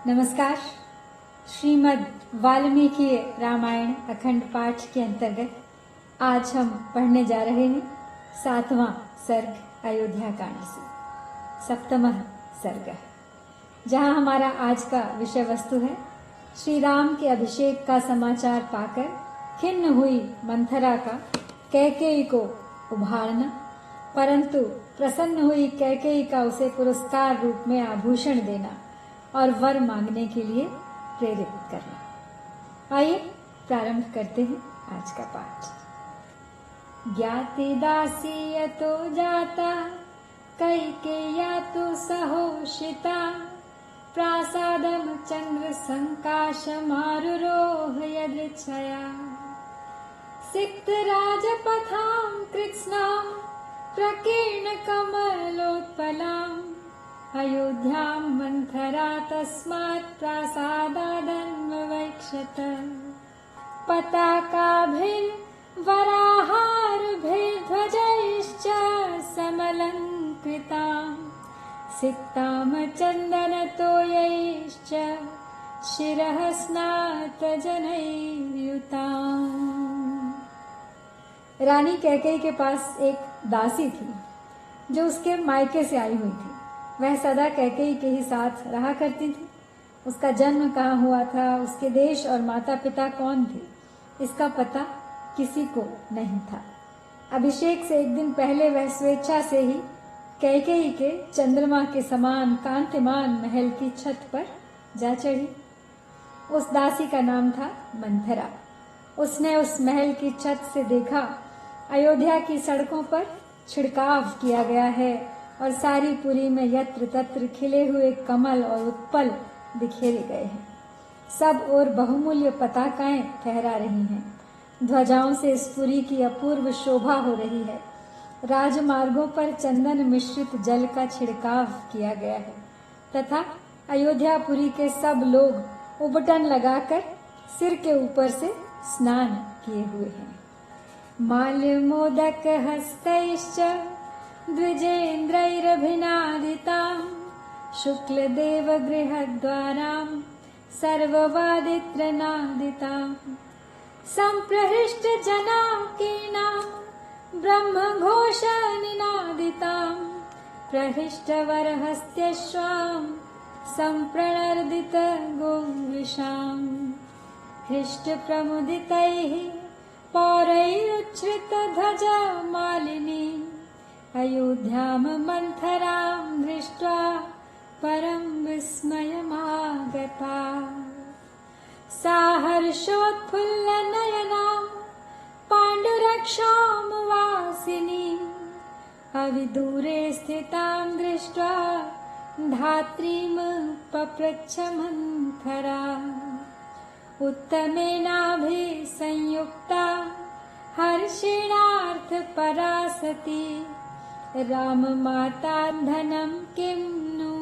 नमस्कार। श्रीमद् वाल्मीकि रामायण अखंड पाठ के अंतर्गत आज हम पढ़ने जा रहे हैं 7वां सर्ग अयोध्या कांड से, सप्तमः सर्ग, जहां हमारा आज का विषय वस्तु है श्री राम के अभिषेक का समाचार पाकर खिन्न हुई मंथरा का कैकेयी को उभारना, परंतु प्रसन्न हुई कैकेयी का उसे पुरस्कार रूप में आभूषण देना और वर मांगने के लिए प्रेरित करना। आइए प्रारंभ करते हैं आज का पाठ। ज्ञाति दासी तो जाता कैकेय्या तो सहोषिता, प्रासादम चंद्र संकाशमारुरोह यदृच्छया, सिक्त राजपथां कृत्स्नां प्रकीर्ण कमलोत्पलां, अयोध्यां मंथरा तस्मात् प्रासादादन्वैक्षत, पताकाभिर्वराहारभिर्ध्वजैश्च समलङ्कृतां, सिक्तां चन्दनतोयैश्च शिरः स्नातजनैर्युताम्। रानी कैकेयी के पास एक दासी थी जो उसके मायके से आई हुई थी। वह सदा कैकेयी के ही साथ रहा करती थी। उसका जन्म कहाँ हुआ था, उसके देश और माता पिता कौन थे, इसका पता किसी को नहीं था। अभिषेक से एक दिन पहले वह स्वेच्छा से ही कैकेयी के चंद्रमा के समान कांतिमान महल की छत पर जा चढ़ी। उस दासी का नाम था मंथरा। उसने उस महल की छत से देखा अयोध्या की सड़कों पर छिड़काव किया गया है और सारी पुरी में यत्र तत्र खिले हुए कमल और उत्पल बिखेरे गए हैं। सब और बहुमूल्य पताकाएं फहरा रही हैं। ध्वजाओं से इस पुरी की अपूर्व शोभा हो रही है। राजमार्गों पर चंदन मिश्रित जल का छिड़काव किया गया है तथा अयोध्यापुरी के सब लोग उबटन लगाकर सिर के ऊपर से स्नान किए हुए हैं। माल्य मोदक हस्तैश्च द्विजेन्द्रैरभिनादितां, शुक्लदेव गृहद्वारां सर्ववादित्रनादितां, सम्प्रहृष्ट जनाकीनां ब्रह्मघोषनिनादितां, प्रहृष्टवरहस्त्यश्वां सम्प्रणर्दित गोविषाम्, हृष्टप्रमुदितैः पौरैरुच्छ्रित ध्वजा मालिनी, अयोध्यां मंथरां दृष्ट्वा परं विस्मयमागता, सा हर्षोत्फुल्लनयनां पाण्डुरक्षां वासिनी, अविदूरे स्थितां दृष्ट्वा धात्रीं पप्रच्छ मंथरा, उत्तमेनाभिसंयुक्ता हर्षेणार्थपरा सती, राम माता धनं किं नु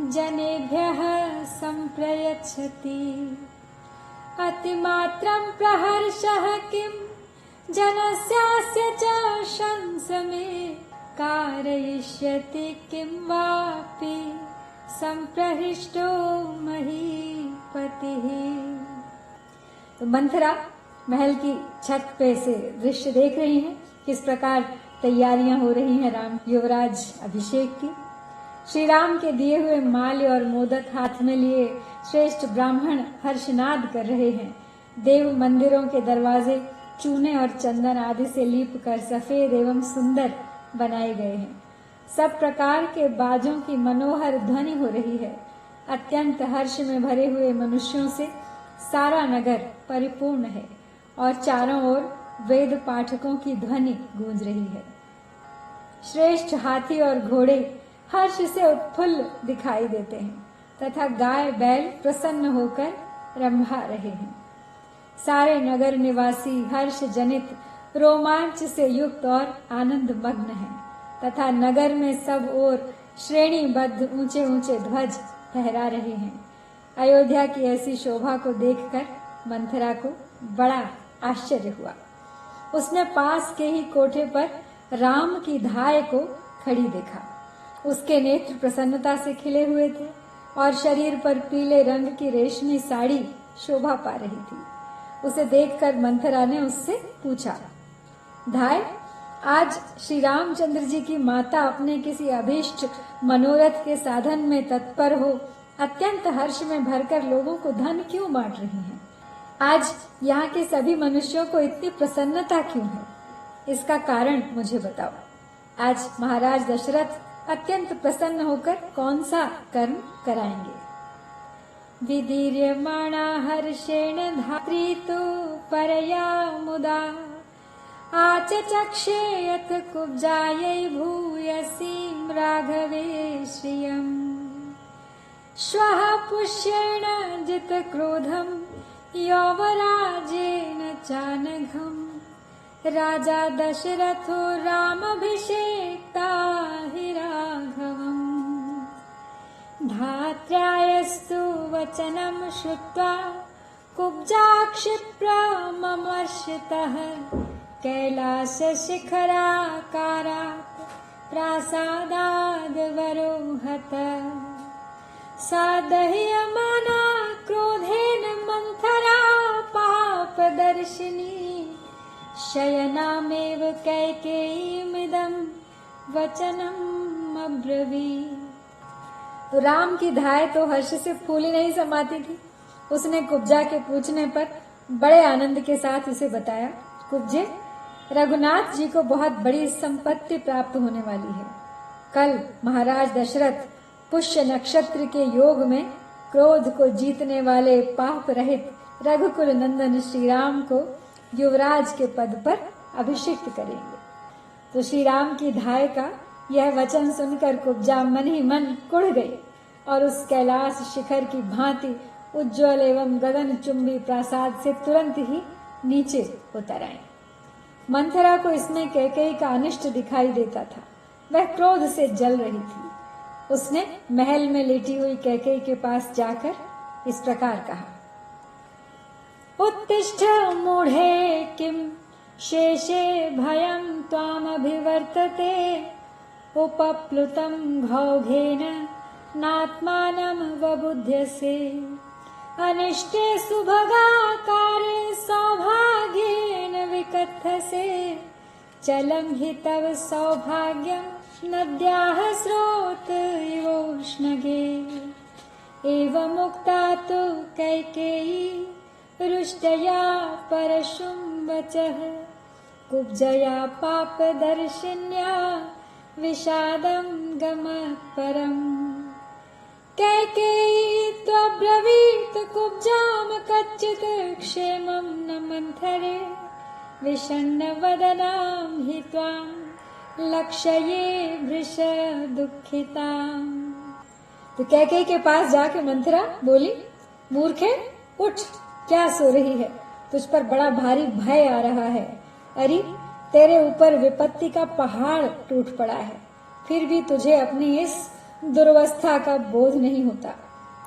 जनेभ्यः संप्रयच्छति, अतिमात्रं प्रहर्षः किं जनस्यास्य च शंसमे, कारयिष्यति किं वापि संप्रहृष्टो महीपतिः। तो मंथरा महल की छत पे से दृश्य देख रही हैं किस प्रकार तैयारियां हो रही हैं राम युवराज अभिषेक की। श्री राम के दिए हुए माल्य और मोदक हाथ में लिए श्रेष्ठ ब्राह्मण हर्षनाद कर रहे हैं। देव मंदिरों के दरवाजे चूने और चंदन आदि से लीप कर सफेद एवं सुंदर बनाए गए हैं। सब प्रकार के बाजों की मनोहर ध्वनि हो रही है। अत्यंत हर्ष में भरे हुए मनुष्यों से सारा नगर परिपूर्ण है और चारों ओर वेद पाठकों की ध्वनि गूंज रही है। श्रेष्ठ हाथी और घोड़े हर्ष से उत्फुल्ल दिखाई देते हैं तथा गाय बैल प्रसन्न होकर रंभा रहे हैं। सारे नगर निवासी हर्ष जनित रोमांच से युक्त और आनंद मग्न हैं तथा नगर में सब ओर श्रेणीबद्ध ऊंचे ऊंचे ध्वज फहरा रहे हैं। अयोध्या की ऐसी शोभा को देखकर मंथरा को बड़ा आश्चर्य हुआ। उसने पास के ही कोठे पर राम की धाय को खड़ी देखा। उसके नेत्र प्रसन्नता से खिले हुए थे। और शरीर पर पीले रंग की रेशमी साड़ी शोभा पा रही थी। उसे देखकर मंथरा ने उससे पूछा, धाय, आज श्री रामचंद्र जी की माता अपने किसी अभीष्ट मनोरथ के साधन में तत्पर हो अत्यंत हर्ष में भरकर लोगों को धन क्यों बांट रही हैं? आज यहाँ के सभी मनुष्यों को इतनी प्रसन्नता क्यों है? इसका कारण मुझे बताओ। आज महाराज दशरथ अत्यंत प्रसन्न होकर कौन सा कर्म कराएंगे? विदीर्यमाणा हर्षेण धात्री तु परया मुदा आचचक्षे यत् कुब्जायै भूयसीं राघवे श्रियम् श्वः पुष्येण जितक्रोधं यौवराजेन चानघम् राजा दशरथो रामभिषेक्ता हि राघवम् धात्र्यायस्तु वचनं श्रुत्वा कुब्जा क्षिप्रममर्षितः कैलासशिखराकारात् प्रासादादवरोहत सा दह्यमाना क्रोधेन मन्थरा पापदर्शिनी शयनामेव कैकेयीमिदं वचनम् अब्रवीत्। तो राम की धाय तो हर्ष से फूली नहीं समाती थी। उसने कुब्जा के पूछने पर बड़े आनंद के साथ उसे बताया, कुब्जे, रघुनाथ जी को बहुत बड़ी संपत्ति प्राप्त होने वाली है। कल महाराज दशरथ पुष्य नक्षत्र के योग में क्रोध को जीतने वाले पाप रहित रघुकुल नंदन श्री राम को युवराज के पद पर अभिषिक्त करेंगे। तो श्री राम की धाय का यह वचन सुनकर कुब्जा मन ही मन कुढ़ गई और उस कैलाश शिखर की भांति उज्ज्वल एवं गगन चुंबी प्रासाद से तुरंत ही नीचे उतर आई। मंथरा को इसमें कैकेयी का अनिष्ट दिखाई देता था। वह क्रोध से जल रही थी। उसने महल में लेटी हुई कैकेयी के पास जाकर इस प्रकार कहा, उत्तिष्ठ मूढ़े किम शेषे भयं त्वामभिवर्तते उपप्लुतं घौघेन नात्मानं वबुध्यसे अनिष्टे सुभगाकारे सौभाग्येन विकथसे चलं हि तव सौभाग्यं नद्याः स्रोत इवोष्णगे एवमुक्ता तु कैकेयी रुष्टया परशुं वचः कुब्जया पापदर्शिन्या विषादं गमः परम् कैकेयी त्वब्रवीत कुब्जां कच्चित् क्षेमं न मंथरे विषण्णवदनां हि त्वां लक्ष्ये भृश दुःखिताम्। तो कैकेयी के पास जाके मंथरा बोली, मूर्खे, उठ, क्या सो रही है? तुझ पर बड़ा भारी भय आ रहा है। अरे, तेरे ऊपर विपत्ति का पहाड़ टूट पड़ा है, फिर भी तुझे अपनी इस दुर्वस्था का बोध नहीं होता।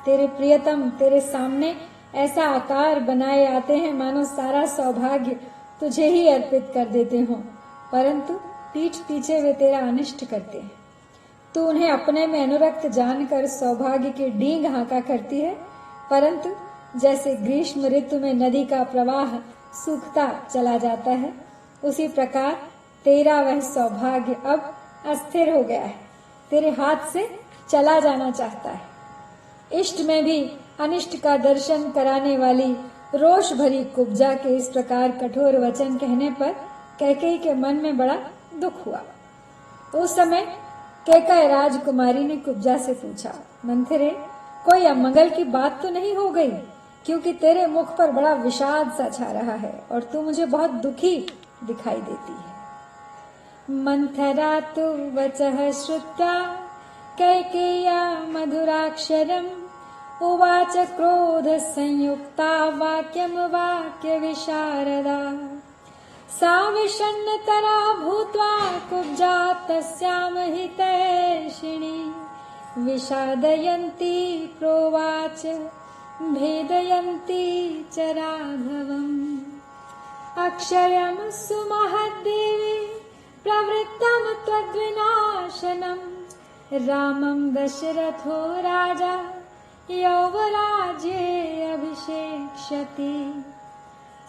तेरे प्रियतम तेरे सामने ऐसा आकार बनाए आते हैं मानो सारा सौभाग्य तुझे ही अर्पित कर देते हों, परंतु पीठ पीछे वे तेरा अनिष्ट करते हैं। तू उन्हें अपने में अनुरक्त जानकर सौभाग्य की डींग हाँका करती है, परंतु जैसे ग्रीष्म ऋतु में नदी का प्रवाह सूखता चला जाता है, उसी प्रकार तेरा वह सौभाग्य अब अस्थिर हो गया है, तेरे हाथ से चला जाना चाहता है। इष्ट में भी अनिष्ट का दर्शन कराने वाली रोष भरी कुब्जा के इस प्रकार कठोर वचन कहने पर कैकेयी के मन में बड़ा दुख हुआ। उस समय कैकेयी राजकुमारी ने कुब्जा से पूछा, मंथरे, कोई अमंगल की बात तो नहीं हो गई? क्योंकि तेरे मुख पर बड़ा विषाद सा छा रहा है और तू मुझे बहुत दुखी दिखाई देती है। मंथरा तु वचः श्रुत्वा कैकेय्या मधुराक्षरम् उवाच क्रोध संयुक्ता वाक्यं वाक्य विशारदा सा विषण्णतरा भूत्वा कुब्जा तस्यां हितैषिणी विषादयन्ती प्रोवाच भेदयन्ती च राघवम् अक्षयं सुमहद्देवी प्रवृत्तं त्वद्विनाशनम् रामं दशरथो राजा यौवराज्ये अभिषेक्ष्यति।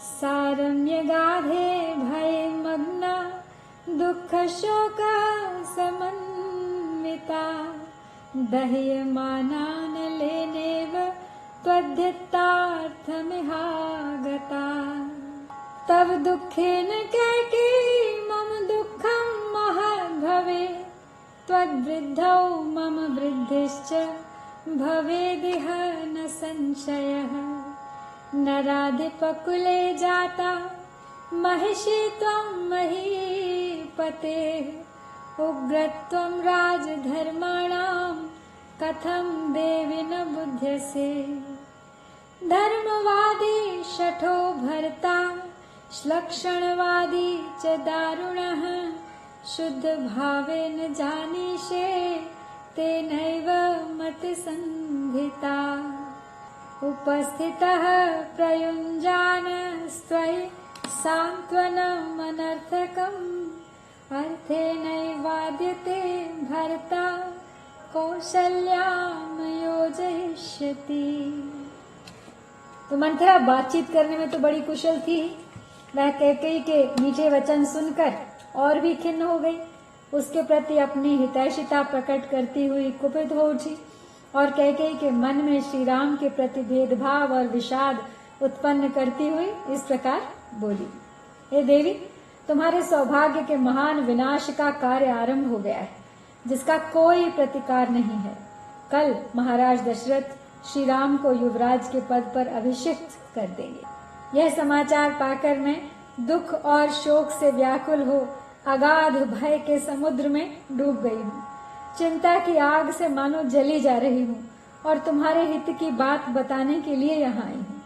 सारण्यगाधे भये मग्ना दुःखशोक समन्विता। दह्यमानानलेनेव त्वद्धितार्थमिहागता। तव दुःखेन कैकेयी मम दुःखं महद्भवे। त्वद्वृद्धौ मम वृद्धिश्च भवेदिह न संशयः। नराधिपकुले जाता महिषी त्वं महीपतेः। उग्रत्वं राजधर्माणां कथं देवि न बुध्यसे। धर्मवादी शठो भर्ता श्लक्षणवादी च दारुणः। शुद्ध भावेन जानीषे तेनैव मतिसंहिता। उपस्थितः प्रयुञ्जानस्त्वयि सान्त्वनमनर्थकम्। अर्थेनैवाद्यते भर्ता कौशल्यां योजयिष्यति। तो मंथरा बातचीत करने में तो बड़ी कुशल थी। वह कैकेयी के मीठे वचन सुनकर और भी खिन्न हो गई। उसके प्रति अपनी हितैषिता प्रकट करती हुई कुपित हो उठी और कैकेयी के मन में श्री राम के प्रति भेदभाव और विषाद उत्पन्न करती हुई इस प्रकार बोली, हे देवी, तुम्हारे सौभाग्य के महान विनाश का कार्य आरंभ हो गया है, जिसका कोई प्रतिकार नहीं है। कल महाराज दशरथ श्री राम को युवराज के पद पर अभिषिक्त कर देंगे। यह समाचार पाकर मैं दुख और शोक से व्याकुल हो अगाध भय के समुद्र में डूब गई हूँ। चिंता की आग से मानो जली जा रही हूँ और तुम्हारे हित की बात बताने के लिए यहाँ आई हूँ।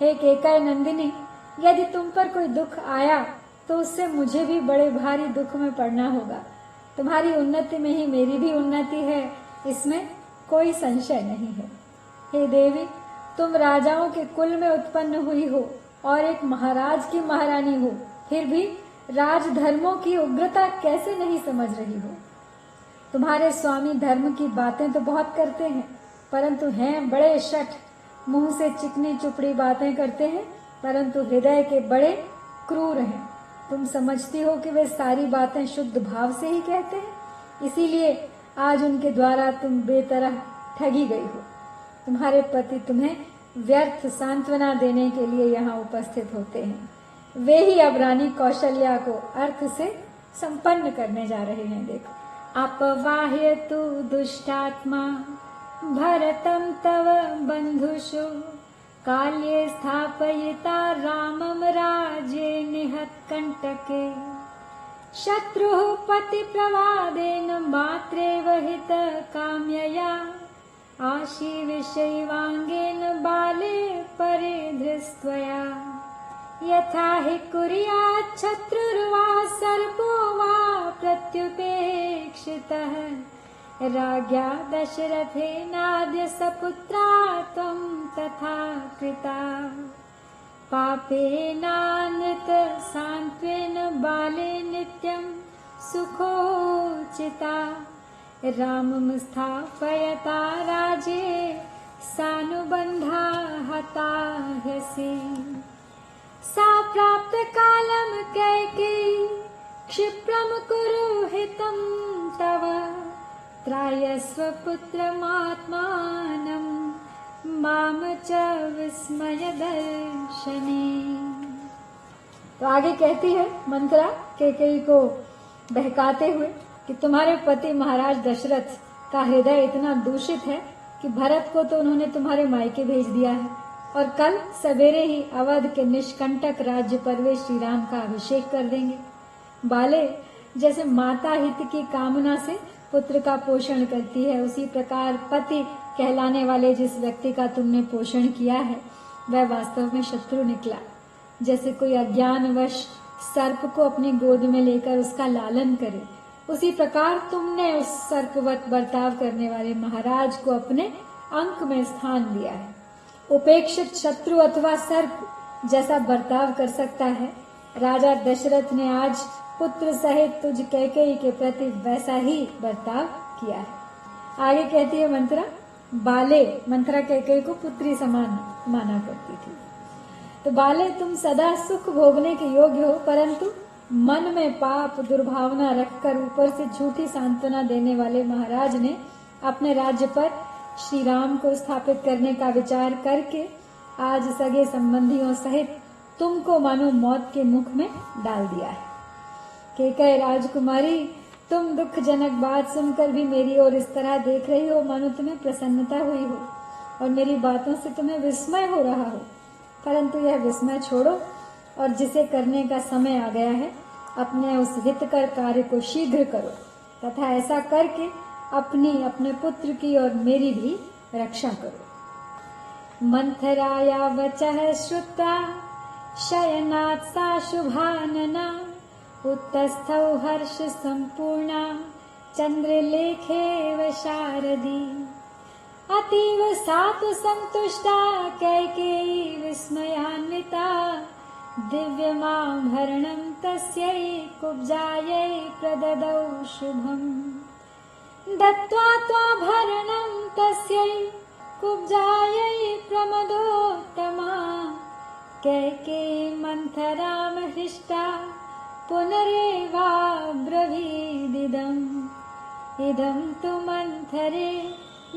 हे कैकेयी नंदिनी, यदि तुम पर कोई दुख आया तो उससे मुझे भी बड़े भारी दुख में पड़ना होगा। तुम्हारी उन्नति में ही मेरी भी उन्नति है, इसमें कोई संशय नहीं है। हे देवी, तुम राजाओं के कुल में उत्पन्न हुई हो और एक महाराज की महारानी हो, फिर भी राजधर्मों की उग्रता कैसे नहीं समझ रही हो। तुम्हारे स्वामी धर्म की बातें तो बहुत करते हैं, परंतु हैं बड़े शठ। मुंह से चिकनी चुपड़ी बातें करते हैं, परंतु हृदय के बड़े क्रूर हैं। तुम समझती हो कि वे सारी बातें शुद्ध भाव से ही कहते हैं, इसीलिए आज उनके द्वारा तुम बेतरह ठगी गई हो। तुम्हारे पति तुम्हें व्यर्थ सांत्वना देने के लिए यहाँ उपस्थित होते हैं। वे ही अब रानी कौशल्या को अर्थ से संपन्न करने जा रहे हैं। देखो, अपवाह्य तु दुष्टात्मा भरतं तव बंधुषु। काल्ये स्थापयिता रामं राज्ये निहतकंटके। शत्रुः पतिप्रवादेन मात्रेव हितकाम्यया। आशीविषैवांगेन बाले परिधृस्त्वया। यथा हि कुर्यात् शत्रुर्वा सर्पो वा प्रत्युपेक्षितः। राज्ञा दशरथेनाद्य सपुत्रा त्वं तथा कृता। पापेनानृत सान्त्वेन बाले नित्यं सुखोचिता। रामं स्थापयता राज्ये सानुबन्धा हता ह्यसि। सा प्राप्त कालं कैकेयी क्षिप्रं कुरु हितं तव। त्रायस्व पुत्रमात्मानं माम च विस्मय दर्शने। तो आगे कहती है मंथरा कैकेयी को बहकाते हुए कि तुम्हारे पति महाराज दशरथ का हृदय इतना दूषित है कि भरत को तो उन्होंने तुम्हारे मायके भेज दिया है और कल सवेरे ही अवध के निष्कंटक राज्य पर वे श्री राम का अभिषेक कर देंगे। बाले, जैसे माता हित की कामना से पुत्र का पोषण करती है, उसी प्रकार पति कहलाने वाले जिस व्यक्ति का तुमने पोषण किया है वह वास्तव में शत्रु निकला। जैसे कोई अज्ञानवश सर्प को अपनी गोद में लेकर उसका लालन करे, उसी प्रकार तुमने उस सर्पवत बर्ताव करने वाले महाराज को अपने अंक में स्थान दिया है। उपेक्षित शत्रु अथवा सर्प जैसा बर्ताव कर सकता है, राजा दशरथ ने आज पुत्र सहित तुझ कैकेयी के प्रति वैसा ही बर्ताव किया है। आगे कहती है मंत्रा, बाले, मंथरा कैकेयी को पुत्री समान माना करती थी। तो बाले, तुम सदा सुख भोगने के योग्य हो, परंतु मन में पाप दुर्भावना रखकर ऊपर से झूठी सांत्वना देने वाले महाराज ने अपने राज्य पर श्री राम को स्थापित करने का विचार करके आज सगे संबंधियों सहित तुमको मानो मौत के मुख में डाल दिया है। कैकेयी राजकुमारी, तुम दुखजनक बात सुनकर भी मेरी ओर इस तरह देख रही हो मानो तुम्हें प्रसन्नता हुई हो और मेरी बातों से तुम्हें विस्मय हो रहा हो, परंतु यह विस्मय छोड़ो और जिसे करने का समय आ गया है अपने उस हितकर कार्य को शीघ्र करो तथा ऐसा करके अपनी, अपने पुत्र की और मेरी भी रक्षा करो। मंथराया वचः श्रुत्वा शयनात् सा शुभानना उत्तस्थौ हर्ष संपूर्णा चंद्रलेखेव शारदी। अतीव सातु संतुष्टा कैकेयी विस्मयान्विता दिव्यमाभरणं तस्यै कुब्जायै प्रददौ शुभम्। दत्त्वा त्वाभरणं तस्यै कुब्जायै प्रमदोत्तमा कैकेयी मंथरां हृष्टा पुनरेवाब्रवीदिदम्। इदं तु मंथरे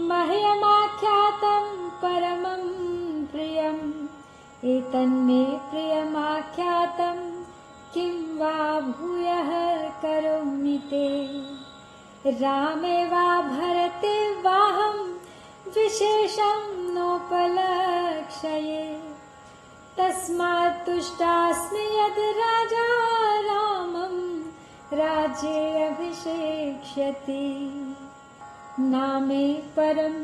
मह्यमाख्यातं परमं प्रियम् एतन्मे प्रियमाख्यातं किं वा भूयः करोमि ते। रामे वा भरते वाहं विशेषं नोपलक्ष्ये तस्मात् तुष्टास्मि यद् राजा रामं राज्ये अभिषेक्ष्यति। नामे परं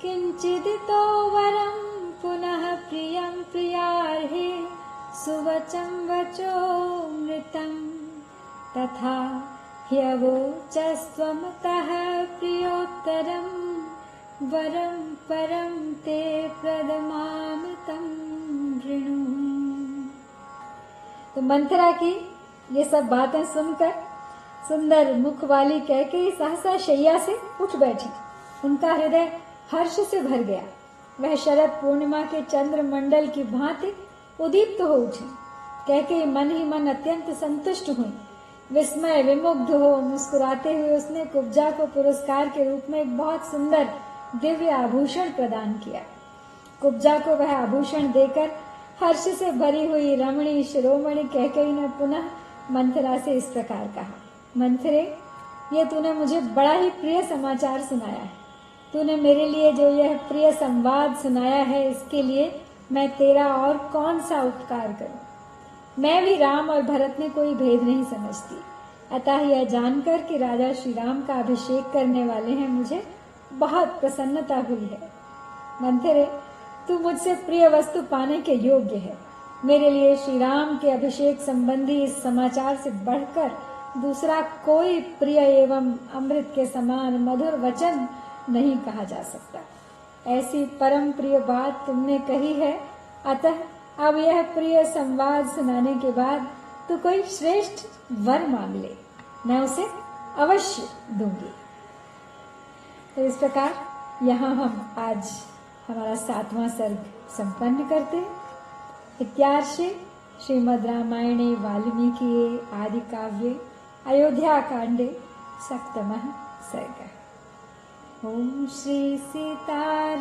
किञ्चिदितो वरं पुनः प्रियं प्रियार्हे सुवचं वचोऽमृतं तथा ह्यवोचस्त्वमतः प्रियोत्तरं वरं परं ते प्रदमामृतं वृणु। तो मंथरा की ये सब बातें सुनकर सुंदर मुख वाली कैकेयी सहसा शैया से उठ बैठी। उनका हृदय हर्ष से भर गया। वह शरद पूर्णिमा के चंद्र मंडल की भांति उदीप्त हो उठी। कैकेयी मन ही मन अत्यंत संतुष्ट हुई। विस्मय विमुग्ध हो मुस्कुराते हुए उसने कुब्जा को पुरस्कार के रूप में एक बहुत सुंदर दिव्य आभूषण प्रदान किया। कुब्जा को वह आभूषण देकर हर्ष से भरी हुई रमणी शिरोमणि कैकेयी ने पुनः मंथरा से इस प्रकार कहा, मंथरे, ये तूने मुझे बड़ा ही प्रिय समाचार सुनाया है। तूने मेरे लिए जो यह प्रिय संवाद सुनाया है इसके लिए मैं तेरा और कौन सा उपकार करूं। मैं भी राम और भरत में कोई भेद नहीं समझती, अतः यह जानकर कि राजा श्री राम का अभिषेक करने वाले हैं मुझे बहुत प्रसन्नता हुई है। मंथरे, तू मुझसे प्रिय वस्तु पाने के योग्य है। मेरे लिए श्री राम के अभिषेक संबंधी इस समाचार से बढ़कर दूसरा कोई प्रिय एवं अमृत के समान मधुर वचन नहीं कहा जा सकता। ऐसी परम प्रिय बात तुमने कही है, अतः अब यह प्रिय संवाद सुनाने के बाद तू कोई श्रेष्ठ वर मांग ले, मैं उसे अवश्य दूंगी। तो इस प्रकार यहाँ हम आज हमारा 7वां सर्ग संपन्न करते हैं। इत्यार्षे श्रीमद् रामायणे वाल्मीकिये आदि काव्ये अयोध्या कांडे 7वां सर्ग। ओम श्री सीतारामचंद्राय